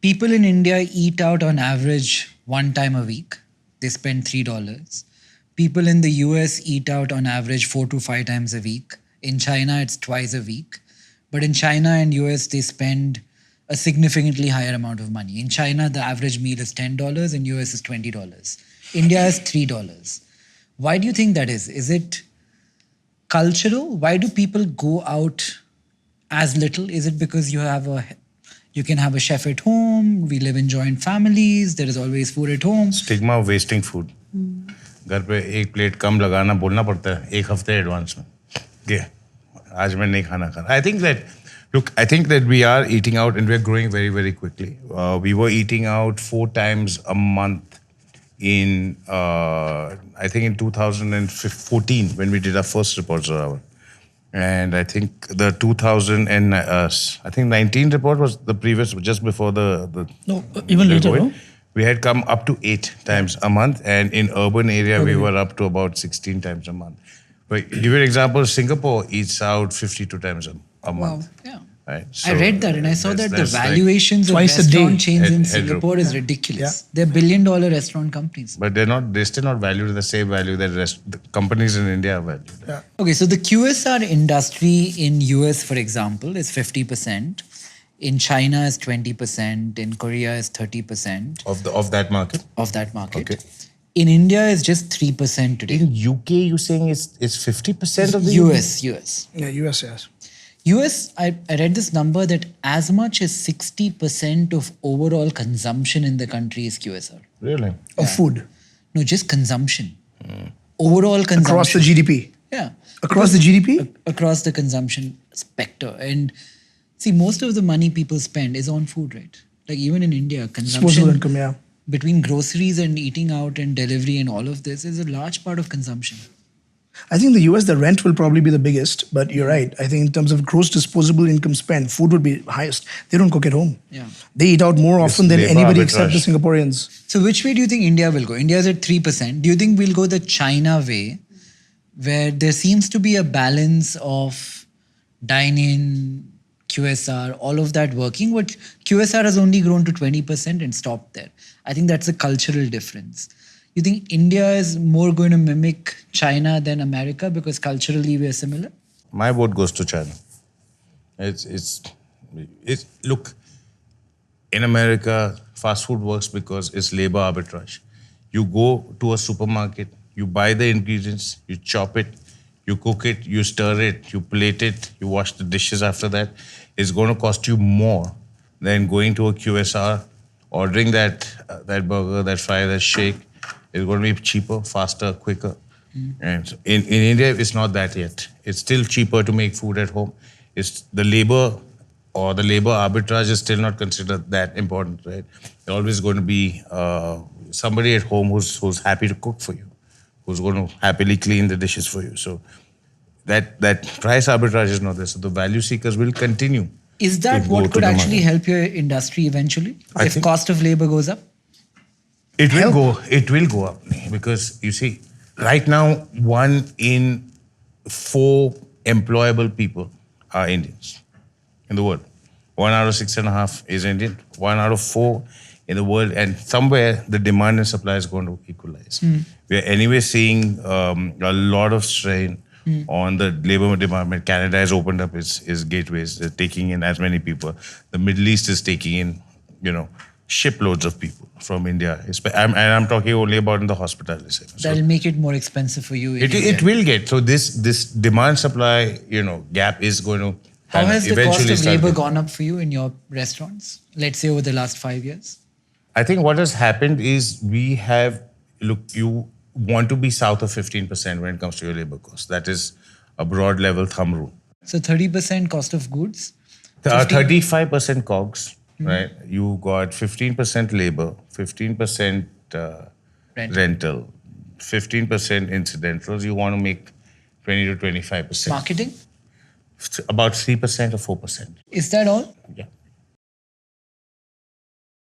People in India eat out on average one time a week. They spend $3. People in the US eat out on average 4 to 5 times a week. In China, it's twice a week. But in China and US, they spend a significantly higher amount of money. In China, the average meal is $10. In US, is $20. India is $3. Why do you think that is? Is it cultural? Why do people go out as little? Is it because you can have a chef at home? We live in joint families. There is always food at home. Stigma of wasting food. घर पे एक plate कम लगाना बोलना पड़ता है एक हफ्ते advance में कि आज मैं नहीं खाना I think that we are eating out and we're growing very, very quickly. We were eating out 4 times a month in, I think in 2014 when we did our first report, Zorawar. And I think the 2019 report was the previous, just before the No, even later, COVID. no? We had come up to 8 times a month, and in urban area we were up to about 16 times a month. But give you an example, Singapore eats out 52 times a month. Yeah. Right? I read that and I saw that the that's like valuations of twice a restaurant day. chains in Headroom. Singapore is ridiculous. Yeah. They're billion-dollar restaurant companies. But they're still not valued at the same value that the companies in India are valued. Yeah. Okay, so the QSR industry in US, for example, is 50%. In China is 20%. In Korea is 30% Of that market? of that market. Okay. In India is just 3% today. In UK, you're saying it's 50% of the US. Yeah, US, yes. US, I read this number that as much as 60% of overall consumption in the country is QSR. Really? Of food. No, just consumption. Overall consumption. Across the GDP. Yeah. Across the GDP? Across the consumption spectrum. And see, most of the money people spend is on food, right? Like even in India, Disposable consumption income, yeah. between groceries and eating out and delivery and all of this is a large part of consumption. I think in the US, the rent will probably be the biggest, but you're right. I think in terms of gross disposable income spend, food would be highest. They don't cook at home. Yeah. They eat out more often than labor anybody except the arbitrage. Singaporeans. So which way do you think India will go? India is at 3%. Do you think we'll go the China way, where there seems to be a balance of dine-in, QSR, all of that working, but QSR has only grown to 20% and stopped there. I think that's a cultural difference. You think India is more going to mimic China than America because culturally we are similar? My vote goes to China. Look, in America, fast food works because it's labor arbitrage. You go to a supermarket, you buy the ingredients, you chop it, you cook it, you stir it, you plate it, you wash the dishes after that. It's going to cost you more than going to a QSR, ordering that burger, that fry, that shake. It's going to be cheaper, faster, quicker. And so in India, it's not that yet. It's still cheaper to make food at home. It's the labor arbitrage is still not considered that important, right? There's always going to be somebody at home who's happy to cook for you, who's going to happily clean the dishes for you. So that price arbitrage is not there. So the value seekers will continue. Is that to go what to could the actually market. help your industry eventually? I If think- cost of labor goes up? It will go up because you see, right now, 1 in 4 employable people are Indians in the world. 1 out of 6.5 is Indian. 1 out of 4 in the world, and somewhere the demand and supply is going to equalize. We are anyway seeing a lot of strain on the labor department. Canada has opened up its gateways. They're taking in as many people. The Middle East is taking in, shiploads of people from India. And I'm talking only about in the hospitality sector. So That'll make it more expensive for you. in it India. will get. So this demand supply, gap is going to How has the cost eventually of start labor getting- gone up for you in your restaurants? Let's say over the last 5 years. I think what has happened is you want to be south of 15% when it comes to your labor cost. That is a broad level thumb rule. So 30% cost of goods. 35% COGS, right? You got 15% labor, 15% rental, 15% incidentals. You want to make 20 to 25%. Marketing? About 3% or 4%. Is that all? Yeah.